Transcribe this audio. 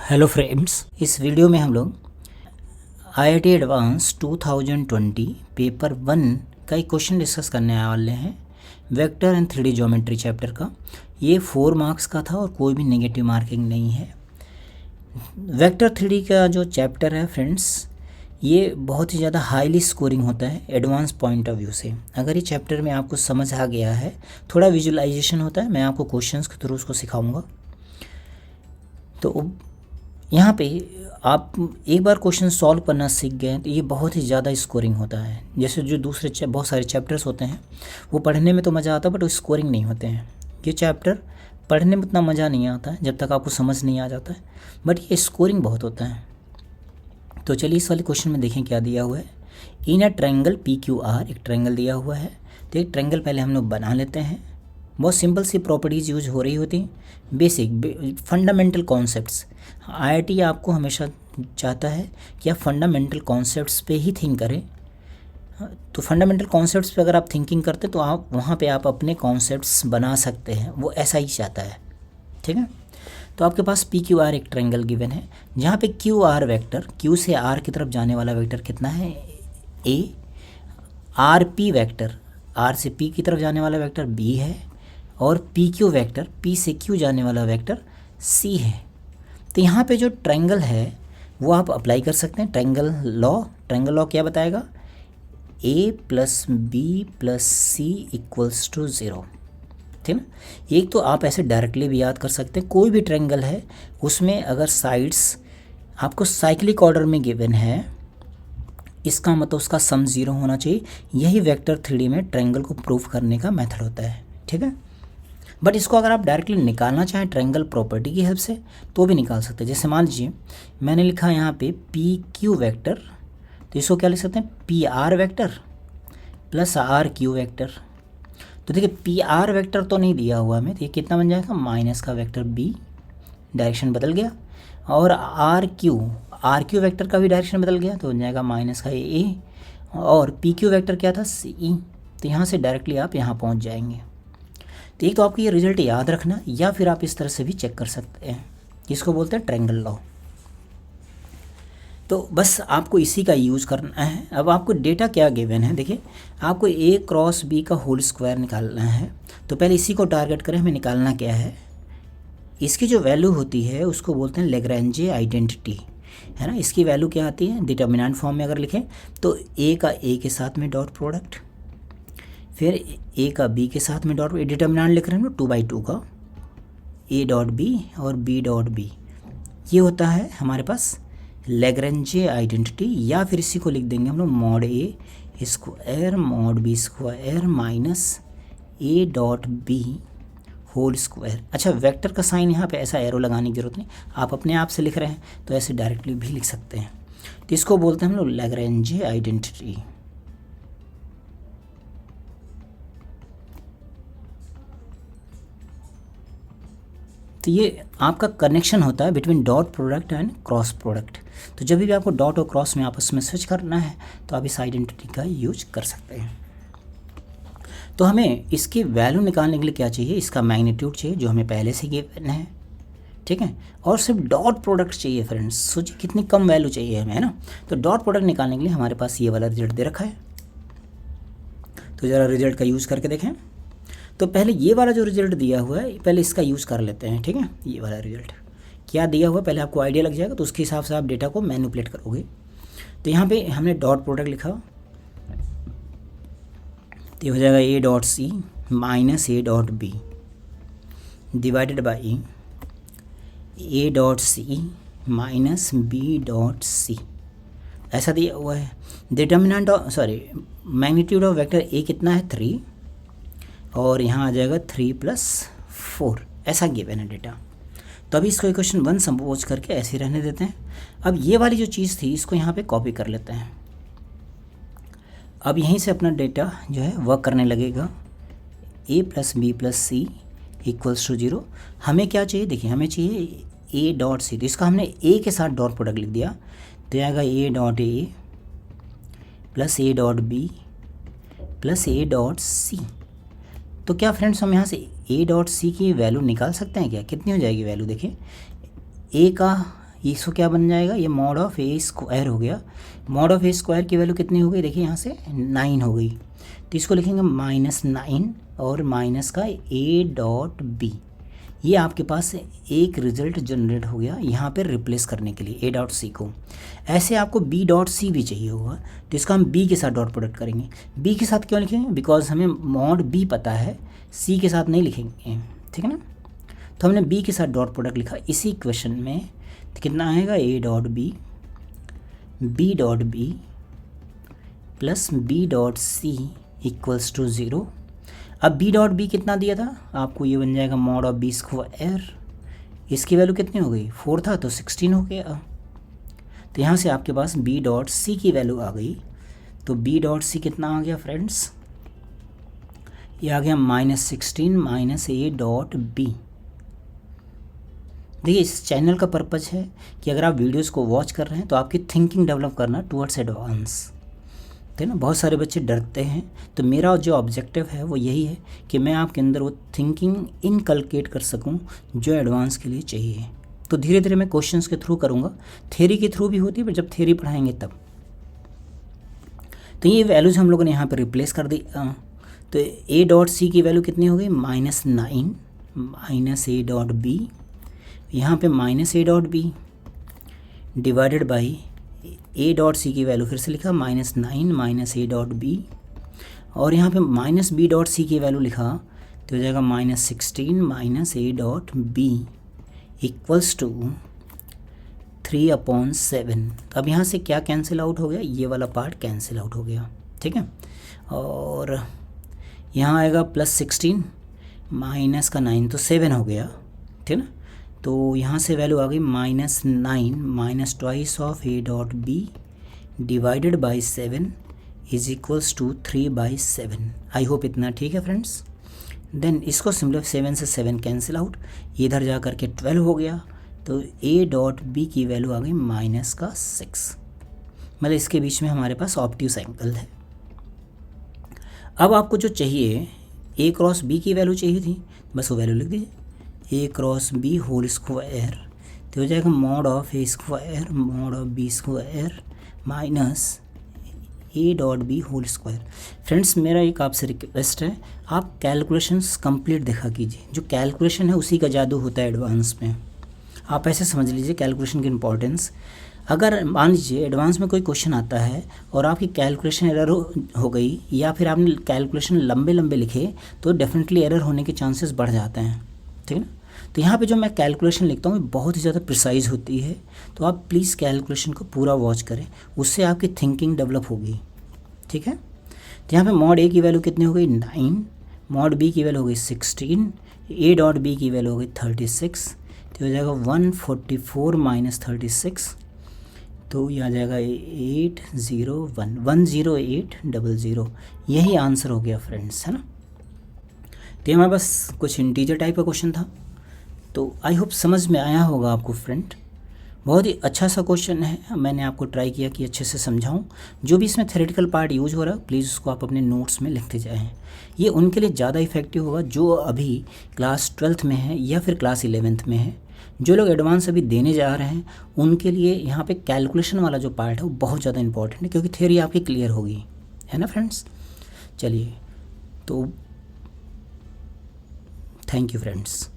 Hello friends, इस video में हम लोग IIT एडवांस 2020 पेपर 1 का एक क्वेश्चन डिस्कस करने वाले हैं। Vector and 3D geometry chapter का ये 4 मार्क्स का था और कोई भी नेगेटिव मार्किंग नहीं है। वेक्टर 3D का जो चैप्टर है फ्रेंड्स, ये बहुत ही ज़्यादा हाईली स्कोरिंग होता है एडवांस पॉइंट ऑफ व्यू से। अगर ये चैप्टर में आपको समझ आ गया है, थोड़ा विजुअलाइजेशन होता है, मैं आपको क्वेश्चंस के थ्रू उसको सिखाऊंगा। तो यहाँ पे आप एक बार क्वेश्चन सॉल्व करना सीख गए तो ये बहुत ही ज़्यादा स्कोरिंग होता है। जैसे जो दूसरे बहुत सारे चैप्टर्स होते हैं वो पढ़ने में तो मज़ा आता है बट वो स्कोरिंग नहीं होते हैं। ये चैप्टर पढ़ने में उतना मज़ा नहीं आता है जब तक आपको समझ नहीं आ जाता है, बट ये स्कोरिंग बहुत होता है। तो चलिए इस वाले क्वेश्चन में देखें क्या दिया हुआ है। इन अ ट्रायंगल PQR, एक ट्रायंगल दिया हुआ है। तो एक ट्रायंगल पहले हम लोग बना लेते हैं। बहुत सिंपल सी प्रॉपर्टीज़ यूज हो रही होती हैं, बेसिक फंडामेंटल कॉन्सेप्ट्स। IIT आपको हमेशा चाहता है कि आप फंडामेंटल कॉन्सेप्ट्स पे ही थिंक करें। तो फंडामेंटल कॉन्सेप्ट्स पे अगर आप थिंकिंग करते तो आप वहाँ पे आप अपने कॉन्सेप्ट्स बना सकते हैं, वो ऐसा ही चाहता है। ठीक है, तो आपके पास PQR एक ट्रायंगल गिवन है जहाँ पे QR वेक्टर, Q से R की तरफ जाने वाला वेक्टर कितना है A, RP वेक्टर, R से P की तरफ जाने वाला वेक्टर B है, और PQ वेक्टर, P से Q जाने वाला वेक्टर C है। तो यहाँ पे जो ट्रायंगल है वो आप अप्लाई कर सकते हैं ट्रायंगल लॉ। ट्रायंगल लॉ क्या बताएगा? A + B + C = 0। ठीक ना। एक तो आप ऐसे डायरेक्टली भी याद कर सकते हैं, कोई भी ट्रायंगल है उसमें अगर साइड्स आपको साइक्लिक ऑर्डर में गिवन है, इसका मतलब उसका सम 0 होना चाहिए। यही वेक्टर 3D में ट्रायंगल को प्रूफ करने का मेथड होता है। ठीक है, बट इसको अगर आप डायरेक्टली निकालना चाहें ट्रायंगल प्रॉपर्टी की हेल्प से तो भी निकाल सकते हैं। जैसे मान लीजिए मैंने लिखा यहाँ पे PQ वेक्टर, तो इसको क्या लिख सकते हैं PR वेक्टर + RQ वेक्टर। तो देखिए PR वेक्टर तो नहीं दिया हुआ हमें, तो ये कितना बन जाएगा माइनस का वेक्टर B, डायरेक्शन बदल गया। और RQ वेक्टर का भी डायरेक्शन बदल गया तो बन जाएगा माइनस का A। और PQ वेक्टर क्या था CE, तो यहाँ से डायरेक्टली आप यहाँ पहुँच जाएंगे। तो एक तो आपको ये रिजल्ट याद रखना, या फिर आप इस तरह से भी चेक कर सकते हैं, इसको बोलते हैं ट्रायंगल लॉ। तो बस आपको इसी का यूज़ करना है। अब आपको डेटा क्या गिवन है, देखिए आपको A × B का होल स्क्वायर निकालना है। तो पहले इसी को टारगेट करें, हमें निकालना क्या है, इसकी जो वैल्यू होती है उसको बोलते हैं लैग्रेंजे आइडेंटिटी, है ना। इसकी वैल्यू क्या आती है, डिटर्मिनेंट फॉर्म में अगर लिखें तो A का A के साथ में डॉट प्रोडक्ट, फिर A का B के साथ में डॉट, डिटर्मिनेंट लिख रहे हैं ना 2/2 का A.B और B.B, ये होता है हमारे पास लैग्रेंजे आइडेंटिटी। या फिर इसी को लिख देंगे हम लोग mod A² mod B² -A.B whole square. अच्छा, वेक्टर का साइन यहाँ पे ऐसा एरो लगाने की जरूरत नहीं, आप अपने आप से लिख रहे हैं तो ऐसे डायरेक्टली भी लिख सकते हैं। तो इसको बोलते हैं हम लोग लैग्रेंजे आइडेंटिटी। तो ये आपका कनेक्शन होता है between dot product and cross product. तो जब भी आपको डॉट और क्रॉस में आपस में स्विच करना है तो आप इस आइडेंटिटी का यूज कर सकते हैं। तो हमें इसकी वैल्यू निकालने के लिए क्या चाहिए, इसका मैग्नीट्यूड चाहिए जो हमें पहले से गिवन है। ठीक है, और सिर्फ डॉट प्रोडक्ट चाहिए फ्रेंड्स। सोचिए कितनी कम वैल्यू चाहिए हमें, है ना। तो डॉट प्रोडक्ट निकालने के लिए हमारे पास ये वाला रिजल्ट दे रखा है। तो ज़रा रिजल्ट का यूज़ करके देखें। तो पहले ये वाला जो रिजल्ट दिया हुआ है पहले इसका यूज़ कर लेते हैं। ठीक है, ये वाला रिजल्ट क्या दिया हुआ है पहले आपको आइडिया लग जाएगा, तो उसके हिसाब से आप डेटा को मैनिपुलेट करोगे। तो यहाँ पे हमने डॉट प्रोडक्ट लिखा, तो ये हो जाएगा A.C - A.B divided by A.C - B.C, ऐसा दिया हुआ है। Determinant magnitude of vector A कितना है 3, और यहाँ आ जाएगा 3 + 4, ऐसा गिवन है डेटा। तो अभी इसको इक्वेशन 1 सपोज करके ऐसे रहने देते हैं। अब ये वाली जो चीज़ थी इसको यहाँ पे कॉपी कर लेते हैं। अब यहीं से अपना डेटा जो है वर्क करने लगेगा। A + B + C = 0। हमें क्या चाहिए, देखिए हमें चाहिए A.C, तो इसका हमने A के साथ डॉट प्रोडक्ट लिख दिया, तो आएगा A.A + A.B + A.C। तो क्या फ्रेंड्स हम यहाँ से A.C की वैल्यू निकाल सकते हैं क्या, कितनी हो जाएगी वैल्यू, देखिए A का इसको क्या बन जाएगा, ये मॉड ऑफ ए स्क्वायर हो गया। मॉड ऑफ ए स्क्वायर की वैल्यू कितनी हो गई, देखिए यहाँ से 9 हो गई, तो इसको लिखेंगे -9 और माइनस का ए डॉट बी। ये आपके पास एक रिजल्ट जनरेट हो गया यहाँ पे रिप्लेस करने के लिए ए डॉट सी को। ऐसे आपको बी डॉट सी भी चाहिए होगा, तो इसका हम बी के साथ डॉट प्रोडक्ट करेंगे। बी के साथ क्यों लिखेंगे, बिकॉज हमें मॉड बी पता है, सी के साथ नहीं लिखेंगे, ठीक है ना। तो हमने बी के साथ डॉट प्रोडक्ट लिखा इसी क्वेश्चन में, तो कितना आएगा, A dot B dot B plus B dot C equals to 0। अब बी डॉट बी कितना दिया था आपको, ये बन जाएगा मॉड ऑफ बी स्क्वायर। इसकी वैल्यू कितनी हो गई, 4 था तो 16 हो गया। तो यहाँ से आपके पास बी डॉट सी की वैल्यू आ गई। तो बी डॉट सी कितना आ गया फ्रेंड्स, ये आ गया -16 माइनस ए डॉट बी। देखिए इस चैनल का पर्पज़ है कि अगर आप वीडियोस को वॉच कर रहे हैं तो आपकी थिंकिंग डेवलप करना टुवर्ड्स एडवांस, है ना। बहुत सारे बच्चे डरते हैं, तो मेरा जो ऑब्जेक्टिव है वो यही है कि मैं आपके अंदर वो थिंकिंग इनकलकेट कर सकूं जो एडवांस के लिए चाहिए। तो धीरे धीरे मैं क्वेश्चंस के थ्रू करूंगा, थ्योरी के थ्रू भी होती है, पर जब थ्योरी पढ़ाएंगे तब। तो ये वैल्यूज़ हम लोगों ने यहाँ पर रिप्लेस कर दी। तो ए डॉट सी की वैल्यू कितनी हो गई, -9 माइनस ए डॉट बी, यहाँ पे minus A dot B divided by A dot C की वैल्यू फिर से लिखा -9 माइनस ए डॉट बी, और यहाँ पे माइनस बी डॉट सी की वैल्यू लिखा तो हो जाएगा -16 minus A dot B equals to 3/7। तो अब यहाँ से क्या कैंसिल आउट हो गया, ये वाला पार्ट कैंसिल आउट हो गया, ठीक है। और यहाँ आएगा +16 माइनस का 9 तो 7 हो गया, ठीक है ना। तो यहाँ से वैल्यू आ गई -9 minus twice of A dot B divided by 7 is equals to 3/7। I hope इतना ठीक है फ्रेंड्स। देन इसको सिंपली 7 से 7 कैंसिल आउट, इधर जा कर के 12 हो गया। तो ए डॉट बी की वैल्यू आ गई -6, मतलब इसके बीच में हमारे पास ऑप्टिव एंगल है। अब आपको जो चाहिए ए क्रॉस बी की वैल्यू चाहिए थी, बस वो वैल्यू लिख दीजिए, A cross B whole square, तो हो जाएगा mod of A square mod of B square minus A dot B whole square. Friends मेरा एक आपसे रिक्वेस्ट है, आप कैलकुलेशंस कंप्लीट देखा कीजिए। जो कैलकुलेशन है उसी का जादू होता है एडवांस में। आप ऐसे समझ लीजिए कैलकुलेशन की इम्पोर्टेंस। अगर मान लीजिए एडवांस में कोई क्वेश्चन आता है और आपकी कैलकुलेशन एरर हो गई, या फिर आपने कैलकुलेशन लंबे लंबे लिखे, तो डेफिनेटली एरर होने के चांसेस बढ़ जाते हैं, ठीक है ना। तो यहाँ पे जो मैं कैलकुलेशन लिखता हूँ बहुत ही ज़्यादा प्रिसाइज होती है, तो आप प्लीज़ कैलकुलेशन को पूरा वॉच करें, उससे आपकी थिंकिंग डेवलप होगी, ठीक है। तो यहाँ पे मॉड ए की वैल्यू कितनी हो गई 9, मॉड बी की वैल्यू हो गई 16, ए डॉट बी की वैल्यू हो गई 36, तो हो जाएगा 144 माइनस 36, तो ये आ जाएगा 801,10800। यही आंसर हो गया फ्रेंड्स, है ना। तो हमारे पास कुछ इंटीजर टाइप का क्वेश्चन था, तो आई होप समझ में आया होगा आपको फ्रेंड। बहुत ही अच्छा सा क्वेश्चन है, मैंने आपको ट्राई किया कि अच्छे से समझाऊं। जो भी इसमें थ्योरेटिकल पार्ट यूज हो रहा है प्लीज़ उसको आप अपने नोट्स में लिखते जाएं। ये उनके लिए ज़्यादा इफेक्टिव होगा जो अभी क्लास 12th में है या फिर क्लास 11th में है। जो लोग एडवांस अभी देने जा रहे हैं उनके लिए यहाँ पे कैलकुलेशन वाला जो पार्ट है वो बहुत ज़्यादा इंपॉर्टेंट है, क्योंकि थ्योरी आपकी क्लियर होगी, है ना फ्रेंड्स। चलिए, तो थैंक यू फ्रेंड्स।